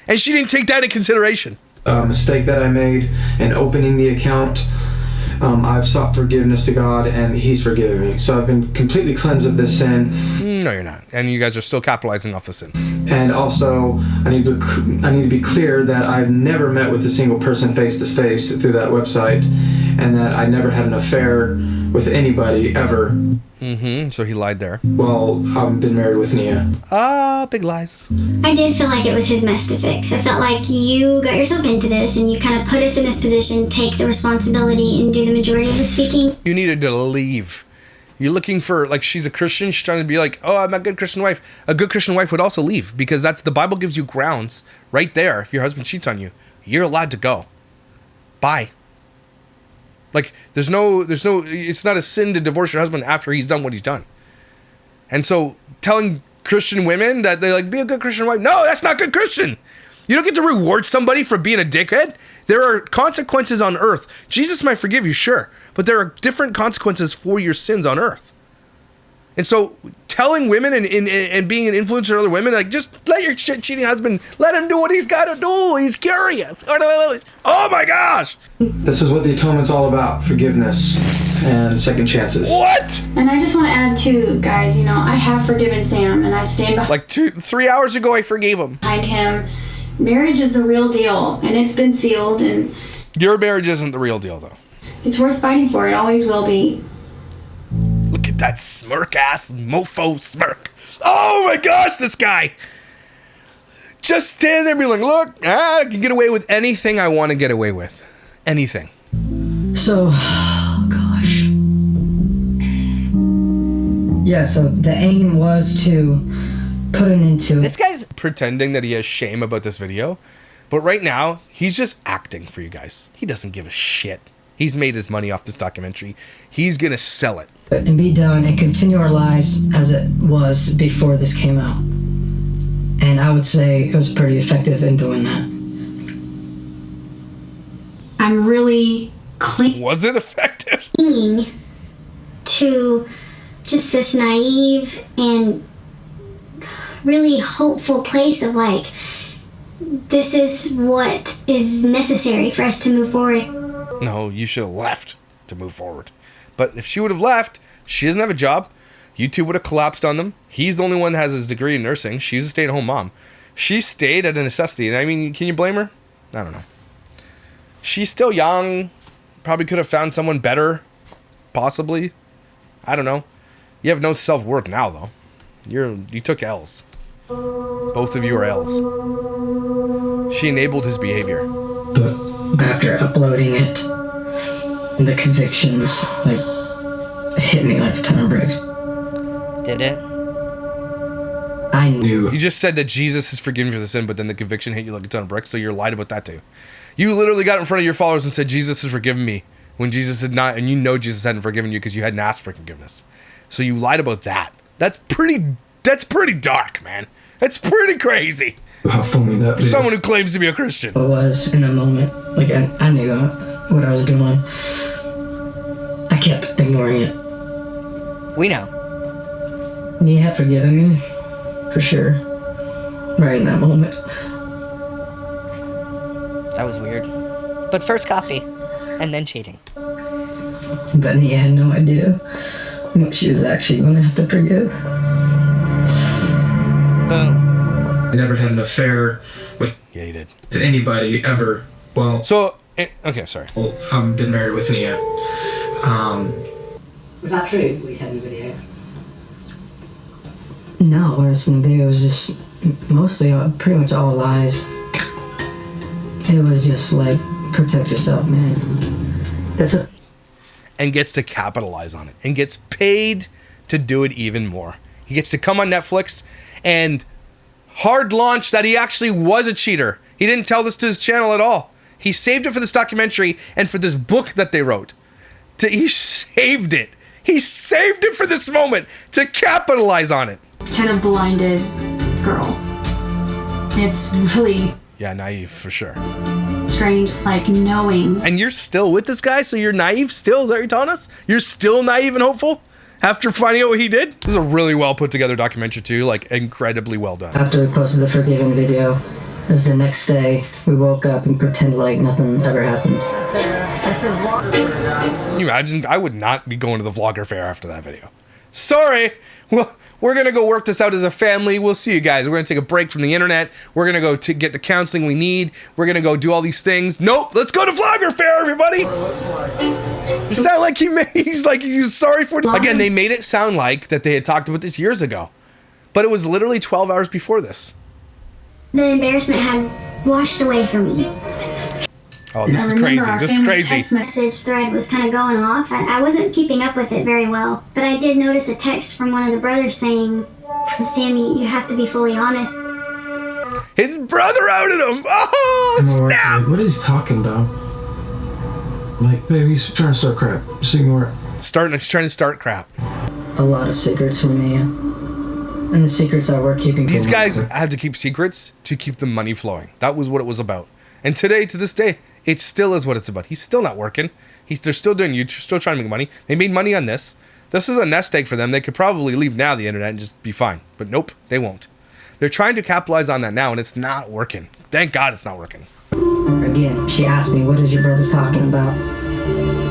And she didn't take that into consideration. Mistake that I made in opening the account. I've sought forgiveness to God, and He's forgiven me. So I've been completely cleansed of this sin. No, you're not. And you guys are still capitalizing off the sin. And also, I need to be clear that I've never met with a single person face to face through that website, and that I never had an affair with anybody ever. So he lied there. Well, I've been married with Nia. Big lies. I did feel like it was his mess to fix. I felt like you got yourself into this and you kind of put us in this position, take the responsibility and do the majority of the speaking. You needed to leave. You're looking for, like, she's a Christian. She's trying to be like, oh, I'm a good Christian wife. A good Christian wife would also leave because that's the Bible gives you grounds right there. If your husband cheats on you, you're allowed to go. Bye. Like, there's no, it's not a sin to divorce your husband after he's done what he's done. And so telling Christian women that they like, be a good Christian wife. No, that's not good Christian. You don't get to reward somebody for being a dickhead. There are consequences on earth. Jesus might forgive you, sure. But there are different consequences for your sins on earth. And so telling women and being an influencer to other women, like, just let your shit-cheating husband, let him do what he's got to do. He's curious. Oh, my gosh. This is what the atonement's all about, forgiveness and second chances. What? And I just want to add too, guys, you know, I have forgiven Sam and I stand Like 3 hours ago, I forgave him. behind him. Marriage is the real deal and it's been sealed and Your marriage isn't the real deal, though. it's worth fighting for. It always will be. Look at that smirk-ass mofo smirk. Oh, my gosh, this guy. Just stand there and be like, look, I can get away with anything I want to get away with. Anything. So, oh gosh. Yeah, so the aim was to put an end to This guy's Pretending that he has shame about this video. But right now, he's just acting for you guys. He doesn't give a shit. He's made his money off this documentary. He's going to sell it. and be done and continue our lives as it was before this came out. And I would say it was pretty effective in doing that. I'm really clinging Was it effective? To just this naive and really hopeful place of like, this is what is necessary for us to move forward. No, you should have left to move forward. But if she would have left, she doesn't have a job. YouTube would have collapsed on them. He's the only one that has his degree in nursing. She's a stay-at-home mom. She stayed at a necessity. And I mean, can you blame her? I don't know. She's still young. Probably could have found someone better. Possibly. I don't know. You have no self-worth now, though. You took L's. Both of you are L's. She enabled his behavior. But after uploading it, the convictions, like, hit me like a ton of bricks. did it. I knew. You just said that Jesus is forgiven for the sin, but then the conviction hit you like a ton of bricks, so you're lied about that too. You literally got in front of your followers and said, Jesus has forgiven me, when Jesus had not, and you know Jesus hadn't forgiven you because you hadn't asked for forgiveness. So you lied about that. That's pretty dark, man. That's pretty crazy. How phony that For someone who claims to be a Christian. It was in the moment. Like, I knew what I was doing. I kept ignoring it. We know. And he had forgiven me, for sure. Right in that moment. That was weird. But first coffee, and then cheating. But he had no idea what she was actually going to have to forgive. Boom. I never had an affair with Yeah, you did. anybody ever. Well, So, okay, sorry. I haven't been married with any yet. Was that true, what he said in the video? No, what it's in the video was just mostly, pretty much all lies. It was just like, protect yourself, man. That's it. And gets to capitalize on it. And gets paid to do it even more. He gets to come on Netflix and hard launch that he actually was a cheater. He didn't tell this to his channel at all. He saved it for this documentary and for this book that they wrote. He saved it. He saved it for this moment to capitalize on it. Kind of blinded girl. It's really Yeah, naive for sure. strange, like knowing. And you're still with this guy, so you're naive still? Is that what you're telling us? You're still naive and hopeful after finding out what he did? This is a really well put together documentary too, like incredibly well done. After we posted the forgiving video, it was the next day, we woke up and pretended like nothing ever happened. Can you imagine? I would not be going to the vlogger fair after that video. Sorry. Well, we're going to go work this out as a family. We'll see you guys. We're going to take a break from the internet. We're going to go to get the counseling we need. We're going to go do all these things. Nope. Let's go to vlogger fair, everybody. It sounded like he's like he was sorry for it. Again, they made it sound like that they had talked about this years ago. But it was literally 12 hours before this. The embarrassment had washed away from me. Oh, this is crazy. This is crazy. Text message thread was kind of going off. I wasn't keeping up with it very well, but I did notice a text from one of the brothers saying, Sammy, you have to be fully honest. His brother outed him. Oh, snap. What is he talking about? Like, baby, he's trying to start crap. Just ignore it. He's trying to start crap. A lot of secrets from me. And the secrets I were keeping. These guys have to keep secrets to keep the money flowing. That was what it was about. And today, to this day, it still is what it's about. He's still not working. They're still doing. You're still trying to make money. They made money on this. This is a nest egg for them. They could probably leave now the internet and just be fine. But nope, they won't. They're trying to capitalize on that now, and it's not working. Thank God it's not working. Again, she asked me, what is your brother talking about?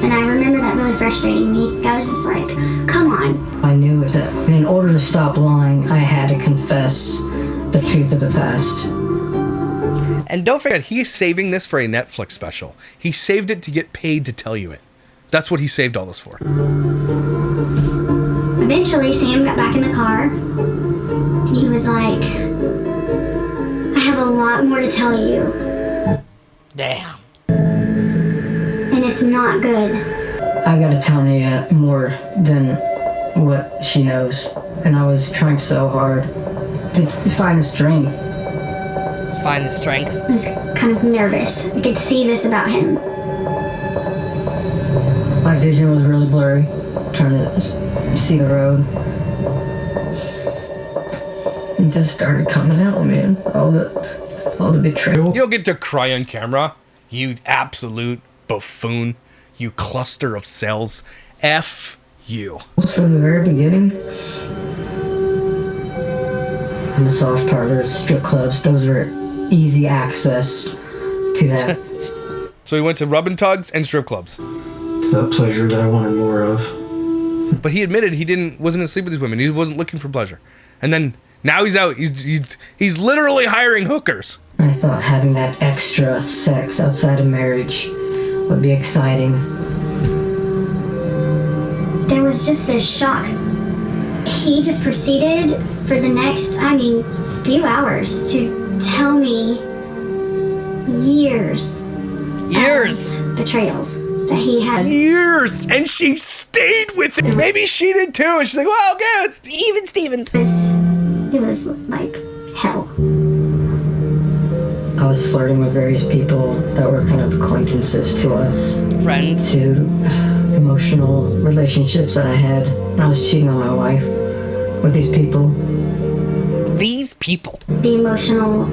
And I remember that really frustrating me. I was just like, come on. I knew that in order to stop lying, I had to confess the truth of the past. And don't forget, he's saving this for a Netflix special. He saved it to get paid to tell you it. That's what he saved all this for. Eventually, Sam got back in the car, and he was like, I have a lot more to tell you. Damn. And it's not good. I gotta tell Nia more than what she knows. And I was trying so hard to find the strength. Let's find the strength. I was kind of nervous. I could see this about him. My vision was really blurry, trying to see the road. It just started coming out, man. All the betrayal. You don't get to cry on camera, you absolute buffoon. You cluster of cells. F you. From the very beginning, massage parlors, strip clubs, those are easy access to that. So he went to rub and tugs and strip clubs. It's that pleasure that I wanted more of. But he admitted he wasn't gonna sleep with these women. He wasn't looking for pleasure. And then now he's out. He's literally hiring hookers. I thought having that extra sex outside of marriage would be exciting. There was just this shock. He just proceeded for the next, few hours to tell me years of betrayals that he had. Years! And she stayed with it. Maybe she did too. And she's like, well, okay, it's even Stevens. It was like hell. I was flirting with various people that were kind of acquaintances to us. Friends. To emotional relationships that I had. I was cheating on my wife with these people. These people. The emotional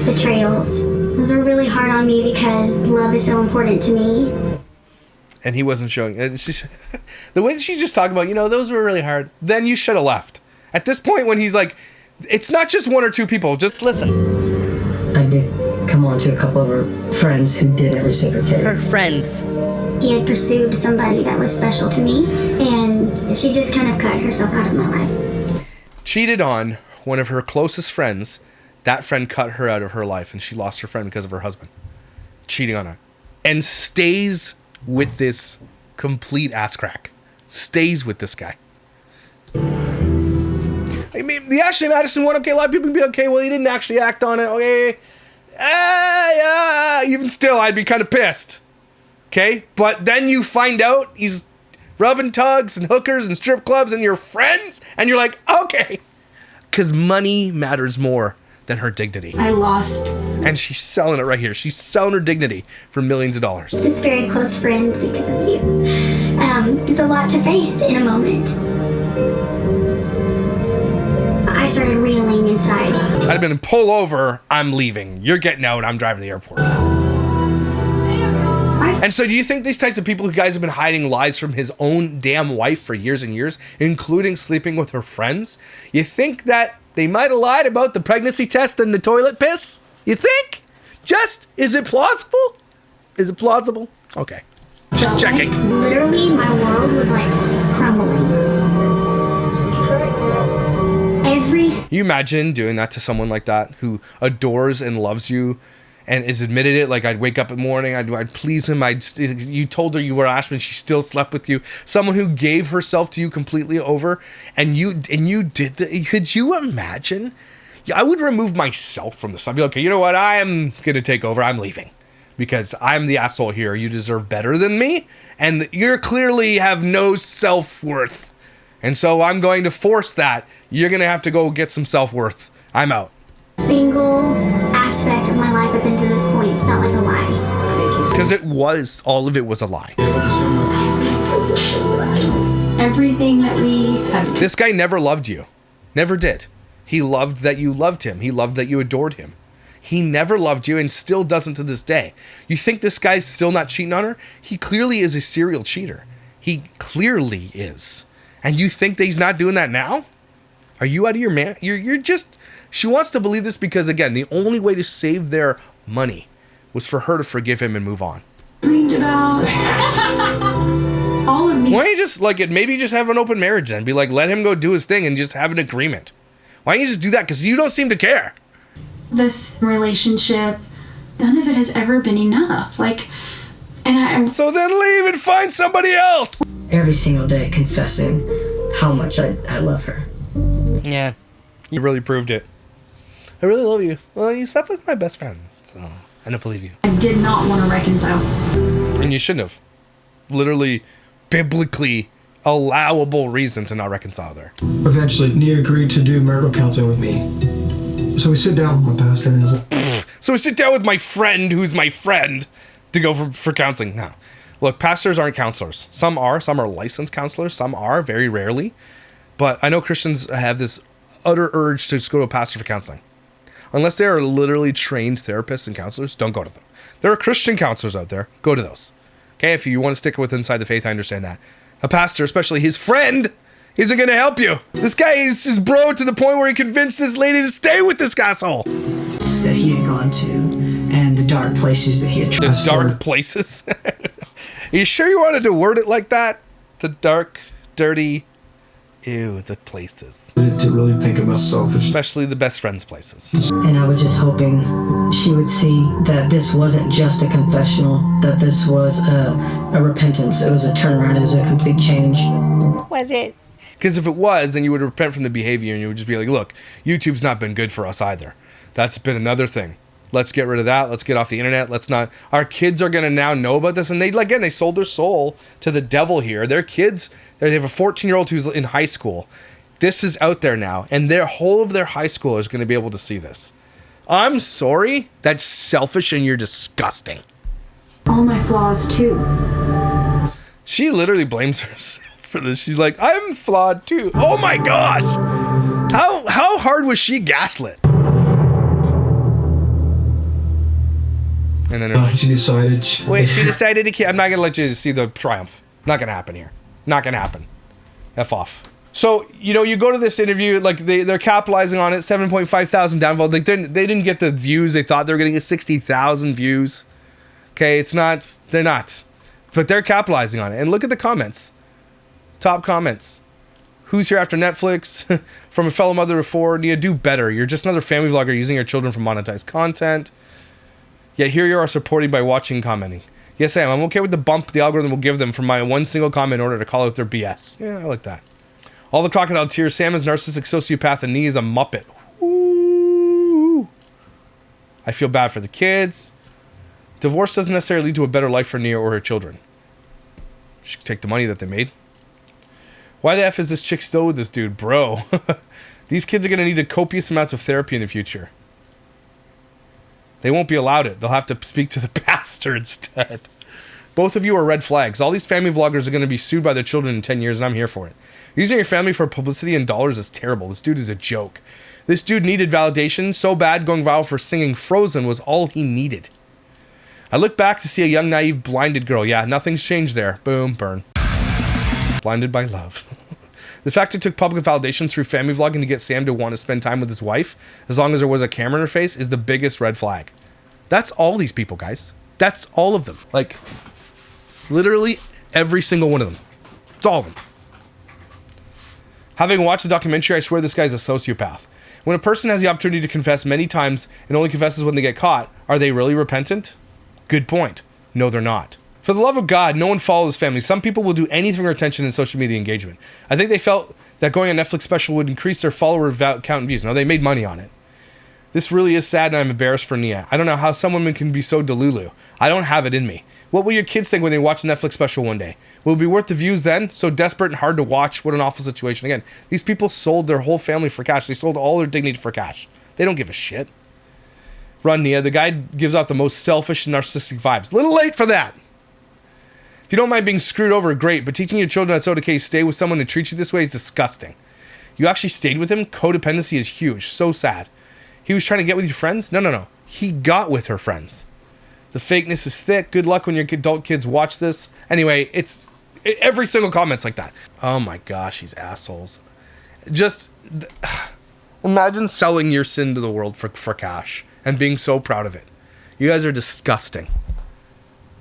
betrayals. Those were really hard on me because love is so important to me. And he wasn't showing. It's just, the way that she's just talking about, those were really hard. Then you should have left. At this point when he's like, it's not just one or two people, just listen. I did come on to a couple of her friends who didn't reciprocate. Her friends. He had pursued somebody that was special to me, and she just kind of cut herself out of my life. Cheated on one of her closest friends. That friend cut her out of her life, and she lost her friend because of her husband. Cheating on her. And stays with this complete ass crack. Stays with this guy. I mean, the Ashley Madison one, okay, a lot of people can be okay, well, he didn't actually act on it, okay. Even still, I'd be kind of pissed. Okay? But then you find out he's rubbing tugs and hookers and strip clubs and your friends, and you're like, okay. Because money matters more than her dignity. I lost. And she's selling it right here. She's selling her dignity for millions of dollars. This very close friend because of you. It's a lot to face in a moment. I started reeling inside. I'd have been pull over, I'm leaving. You're getting out, I'm driving to the airport. And so do you think these types of people who guys have been hiding lies from his own damn wife for years and years, including sleeping with her friends, you think that they might have lied about the pregnancy test and the toilet piss? You think? Is it plausible? Is it plausible? Okay. Just checking. Literally, my world was like crumbling. You imagine doing that to someone like that who adores and loves you and has admitted it? Like, I'd wake up in the morning, I'd please him. You told her you were Ashman, she still slept with you. Someone who gave herself to you completely over, and you did that. Could you imagine? I would remove myself from this. I'd be like, okay, you know what? I am gonna take over. I'm leaving because I'm the asshole here. You deserve better than me, and you clearly have no self-worth. And so I'm going to force that. You're going to have to go get some self-worth. I'm out. Single aspect of my life up until this point felt like a lie. Because all of it was a lie. Everything that we have. This guy never loved you. Never did. He loved that you loved him. He loved that you adored him. He never loved you and still doesn't to this day. You think this guy's still not cheating on her? He clearly is a serial cheater. He clearly is. And you think that he's not doing that now? Are you out of your man? You're just... She wants to believe this because, again, the only way to save their money was for her to forgive him and move on. Dreamed about all of these. Why don't you just, like, maybe just have an open marriage then? Be like, let him go do his thing and just have an agreement. Why don't you just do that? Because you don't seem to care. This relationship, none of it has ever been enough. Like, So then leave and find somebody else. Every single day confessing how much I love her. Yeah. You really proved it. I really love you. Well, you slept with my best friend, so I don't believe you. I did not want to reconcile. And you shouldn't have. Literally, biblically allowable reason to not reconcile there. Eventually, Nia agreed to do marital counseling with me. So we sit down with my pastor and So we sit down with my friend, who's my friend, to go for counseling. No. Look, pastors aren't counselors. Some are licensed counselors. Some are, very rarely. But I know Christians have this utter urge to just go to a pastor for counseling. Unless they are literally trained therapists and counselors, don't go to them. There are Christian counselors out there. Go to those. Okay, if you want to stick with inside the faith, I understand that. A pastor, especially his friend, isn't going to help you. This guy is his bro to the point where he convinced this lady to stay with this asshole. That he had gone to, and the dark places that he had tried. The dark places? Are you sure you wanted to word it like that? The dark, dirty... Ew, the places. to really think about selfish. Especially the best friends' places. And I was just hoping she would see that this wasn't just a confessional, that this was a repentance. It was a turnaround. It was a complete change. Was it? Because if it was, then you would repent from the behavior and you would just be like, look, YouTube's not been good for us either. That's been another thing. Let's get rid of that. Let's get off the internet. Let's not. Our kids are going to now know about this. And they sold their soul to the devil here. Their kids, they have a 14-year-old who's in high school. This is out there now. And their whole of their high school is going to be able to see this. I'm sorry. That's selfish and you're disgusting. All my flaws, too. She literally blames herself for this. She's like, I'm flawed, too. Oh, my gosh. How hard was she gaslit? And then she decided. She decided to. I'm not gonna let you see the triumph. Not gonna happen here. Not gonna happen. F off. So you go to this interview, like they're capitalizing on it. 7.5 thousand downvotes. Like they didn't get the views they thought they were gonna get. 60,000 views. Okay, it's not. They're not. But they're capitalizing on it. And look at the comments. Top comments. Who's here after Netflix? From a fellow mother of four. Nia, do better. You're just another family vlogger using your children for monetized content. Yet here you are supporting by watching and commenting. Yes, I am. I'm okay with the bump the algorithm will give them for my one single comment in order to call out their BS. Yeah, I like that. All the crocodile tears. Sam is narcissistic sociopath and Nia is a muppet. Ooh. I feel bad for the kids. Divorce doesn't necessarily lead to a better life for Nia or her children. She can take the money that they made. Why the F is this chick still with this dude? Bro. These kids are going to need a copious amounts of therapy in the future. They won't be allowed it. They'll have to speak to the pastor instead. Both of you are red flags. All these family vloggers are going to be sued by their children in 10 years, and I'm here for it. Using your family for publicity and dollars is terrible. This dude is a joke. This dude needed validation so bad going viral for singing Frozen was all he needed. I look back to see a young, naive, blinded girl. Yeah, nothing's changed there. Boom, burn. Blinded by love. The fact it took public validation through family vlogging to get Sam to want to spend time with his wife, as long as there was a camera in her face, is the biggest red flag. That's all these people, guys. That's all of them. Like, literally every single one of them. It's all of them. Having watched the documentary, I swear this guy's a sociopath. When a person has the opportunity to confess many times and only confesses when they get caught, are they really repentant? Good point. No, they're not. For the love of God, no one follows family. Some people will do anything for attention and social media engagement. I think they felt that going on Netflix special would increase their follower count and views. No, they made money on it. This really is sad and I'm embarrassed for Nia. I don't know how some women can be so delulu. I don't have it in me. What will your kids think when they watch the Netflix special one day? Will it be worth the views then? So desperate and hard to watch. What an awful situation. Again, these people sold their whole family for cash. They sold all their dignity for cash. They don't give a shit. Run, Nia. The guy gives off the most selfish and narcissistic vibes. A little late for that. If you don't mind being screwed over, great. But teaching your children that's okay to stay with someone who treats you this way is disgusting. You actually stayed with him? Codependency is huge. So sad. He was trying to get with your friends? No. He got with her friends. The fakeness is thick. Good luck when your adult kids watch this. Anyway, it's every single comment's like that. Oh my gosh, these assholes. Just imagine selling your sin to the world for cash and being so proud of it. You guys are disgusting.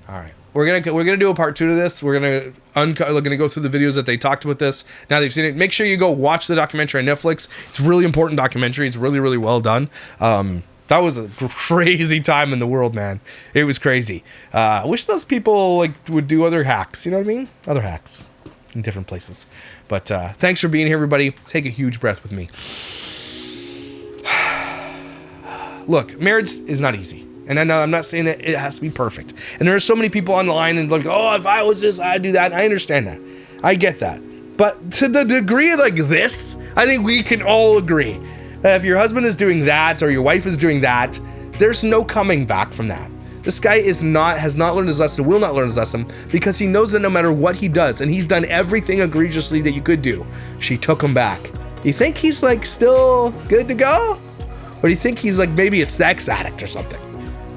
All right. We're gonna do a part 2 to this. We're gonna go through the videos that they talked about this. Now that you've seen it, make sure you go watch the documentary on Netflix. It's a really important documentary. It's really, really well done. That was a crazy time in the world, man. It was crazy. I wish those people like would do other hacks. You know what I mean? Other hacks in different places. But thanks for being here, everybody. Take a huge breath with me. Look, marriage is not easy. And I know I'm not saying that it has to be perfect. And there are so many people on the line and like, oh, if I was this, I'd do that. I understand that. I get that. But to the degree like this, I think we can all agree that if your husband is doing that or your wife is doing that, there's no coming back from that. This guy has not learned his lesson, will not learn his lesson, because he knows that no matter what he does, and he's done everything egregiously that you could do, she took him back. You think he's like still good to go? Or do you think he's like maybe a sex addict or something?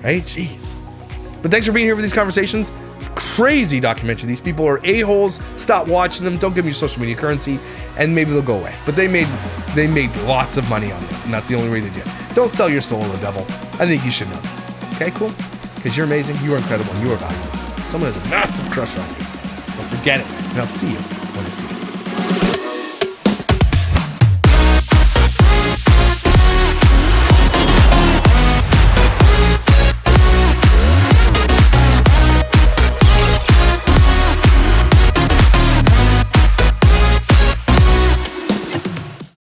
Right? Jeez. But thanks for being here for these conversations. It's a crazy documentary. These people are a-holes. Stop watching them. Don't give me your social media currency, and maybe they'll go away. But they made lots of money on this, and that's the only way they did. Don't sell your soul to the devil. I think you should know that. Okay, cool? Because you're amazing, you are incredible, and you are valuable. Someone has a massive crush on you. Don't forget it, and I'll see you when I see you.